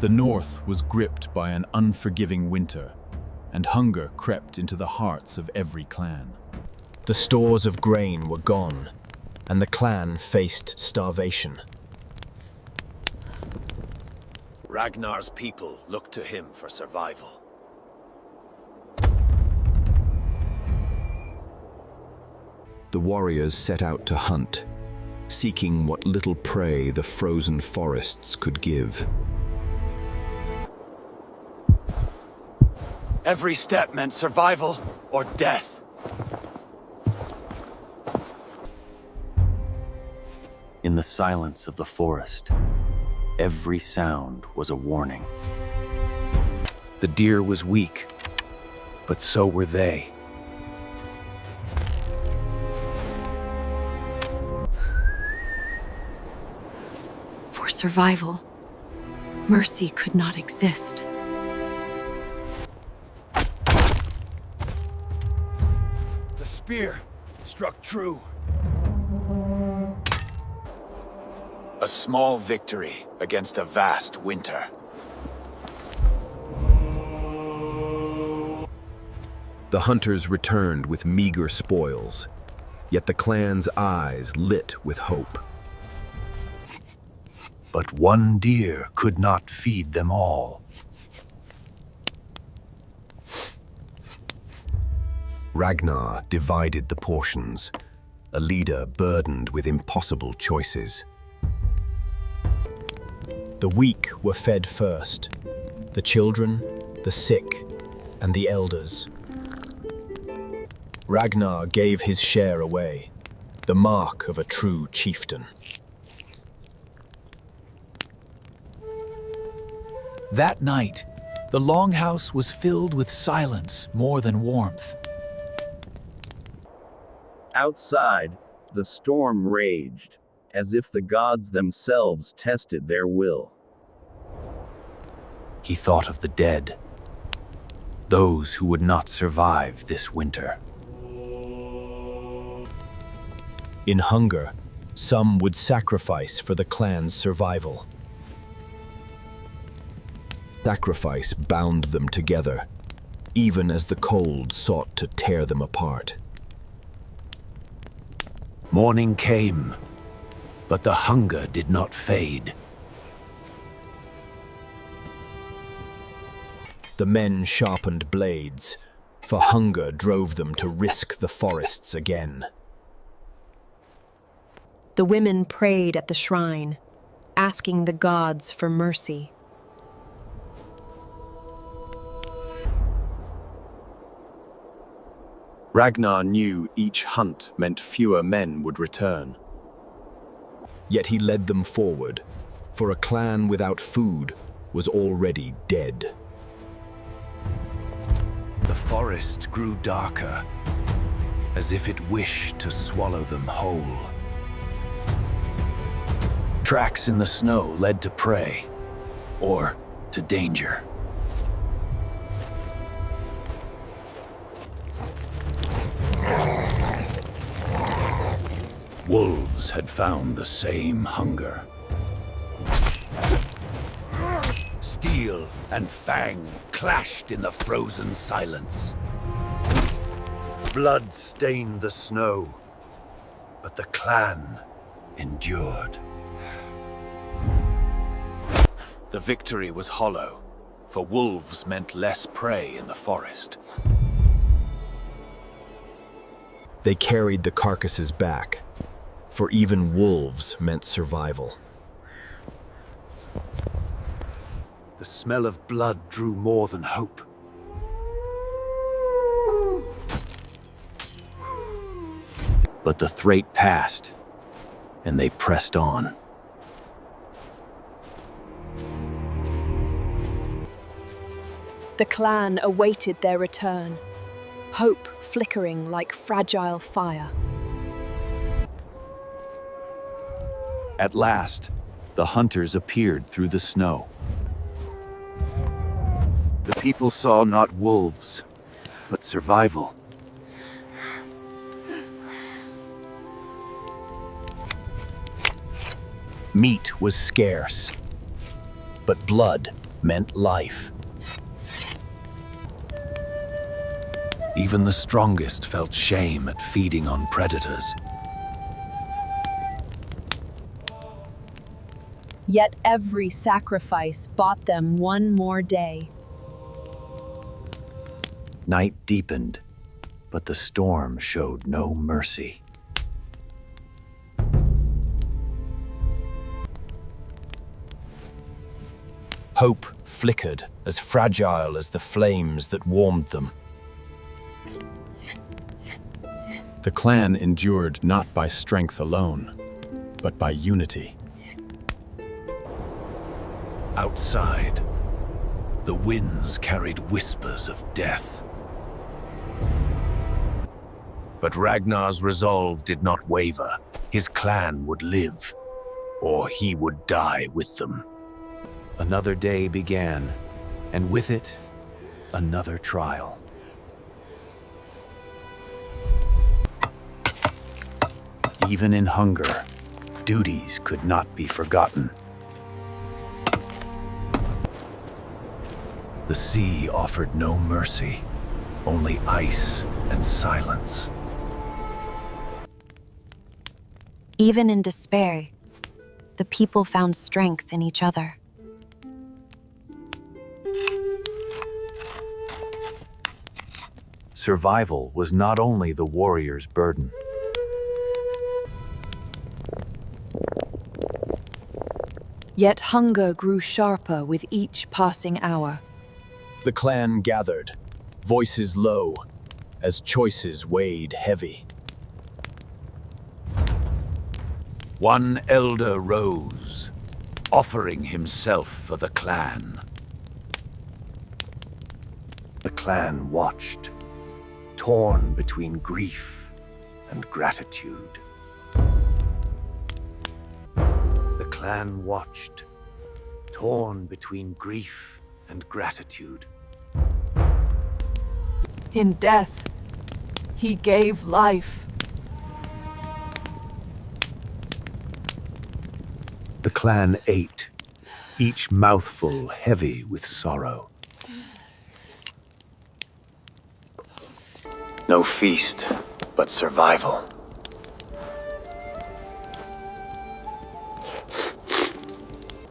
The north was gripped by an unforgiving winter, and hunger crept into the hearts of every clan. The stores of grain were gone, and the clan faced starvation. Ragnar's people looked to him for survival. The warriors set out to hunt, seeking what little prey the frozen forests could give. Every step meant survival or death. In the silence of the forest, every sound was a warning. The deer was weak, but so were they. For survival, mercy could not exist. The spear struck true. A small victory against a vast winter. The hunters returned with meager spoils, yet the clan's eyes lit with hope. But one deer could not feed them all. Ragnar divided the portions, a leader burdened with impossible choices. The weak were fed first, the children, the sick, and the elders. Ragnar gave his share away, the mark of a true chieftain. That night, the longhouse was filled with silence more than warmth. Outside, the storm raged, as if the gods themselves tested their will. He thought of the dead, those who would not survive this winter. In hunger, some would sacrifice for the clan's survival. Sacrifice bound them together, even as the cold sought to tear them apart. Morning came, but the hunger did not fade. The men sharpened blades, for hunger drove them to risk the forests again. The women prayed at the shrine, asking the gods for mercy. Ragnar knew each hunt meant fewer men would return. Yet he led them forward, for a clan without food was already dead. The forest grew darker, as if it wished to swallow them whole. Tracks in the snow led to prey, or to danger. Wolves had found the same hunger. Steel and fang clashed in the frozen silence. Blood stained the snow, but the clan endured. The victory was hollow, for wolves meant less prey in the forest. They carried the carcasses back, for even wolves meant survival. The smell of blood drew more than hope. But the threat passed, and they pressed on. The clan awaited their return, hope flickering like fragile fire. At last, the hunters appeared through the snow. The people saw not wolves, but survival. Meat was scarce, but blood meant life. Even the strongest felt shame at feeding on predators. Yet every sacrifice bought them one more day. Night deepened, but the storm showed no mercy. Hope flickered, as fragile as the flames that warmed them. The clan endured not by strength alone, but by unity. Outside, the winds carried whispers of death. But Ragnar's resolve did not waver. His clan would live, or he would die with them. Another day began, and with it, another trial. Even in hunger, duties could not be forgotten. The sea offered no mercy, only ice and silence. Even in despair, the people found strength in each other. Survival was not only the warrior's burden. Yet hunger grew sharper with each passing hour. The clan gathered, voices low, as choices weighed heavy. One elder rose, offering himself for the clan. The clan watched, torn between grief and gratitude. The clan watched, torn between grief and gratitude. In death, he gave life. The clan ate, each mouthful heavy with sorrow. No feast, but survival.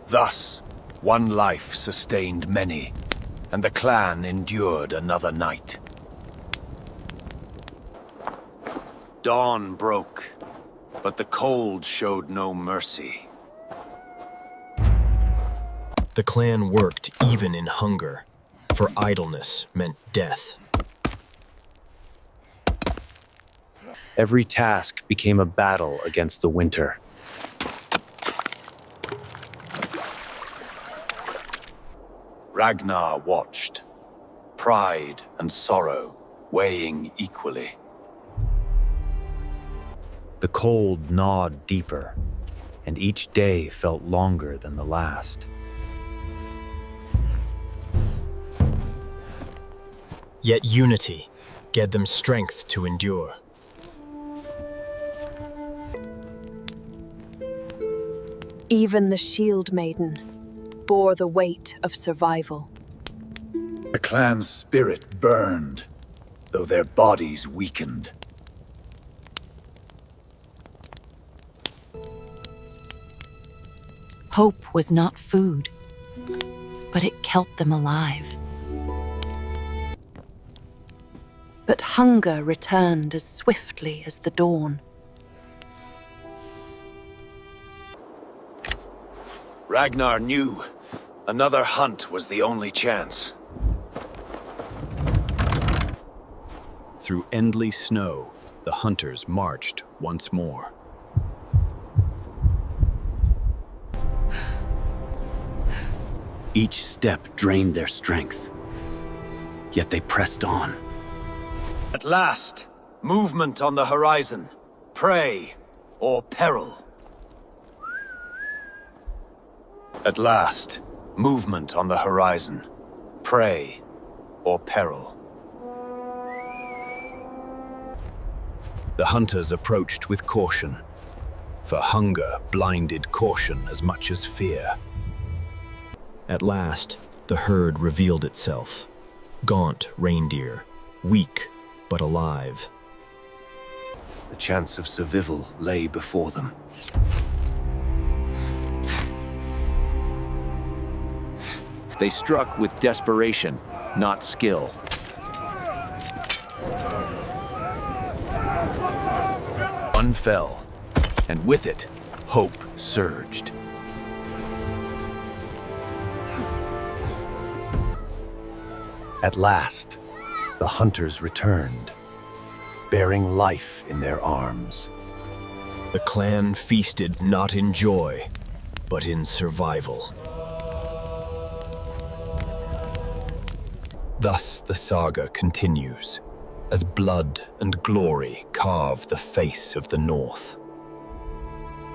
Thus, one life sustained many, and the clan endured another night. Dawn broke, but the cold showed no mercy. The clan worked even in hunger, for idleness meant death. Every task became a battle against the winter. Ragnar watched, pride and sorrow weighing equally. The cold gnawed deeper, and each day felt longer than the last. Yet unity gave them strength to endure. Even the shield maiden bore the weight of survival. The clan's spirit burned, though their bodies weakened. Hope was not food, but it kept them alive. But hunger returned as swiftly as the dawn. Ragnar knew another hunt was the only chance. Through endless snow, the hunters marched once more. Each step drained their strength, yet they pressed on. At last, movement on the horizon, prey or peril. At last, movement on the horizon, prey or peril. The hunters approached with caution, for hunger blinded caution as much as fear. At last, The herd revealed itself. Gaunt reindeer, weak but alive. The chance of survival lay before them. They struck with desperation, not skill. One fell, and with it, hope surged. At last, the hunters returned, bearing life in their arms. The clan feasted not in joy, but in survival. Thus the saga continues, as blood and glory carve the face of the North.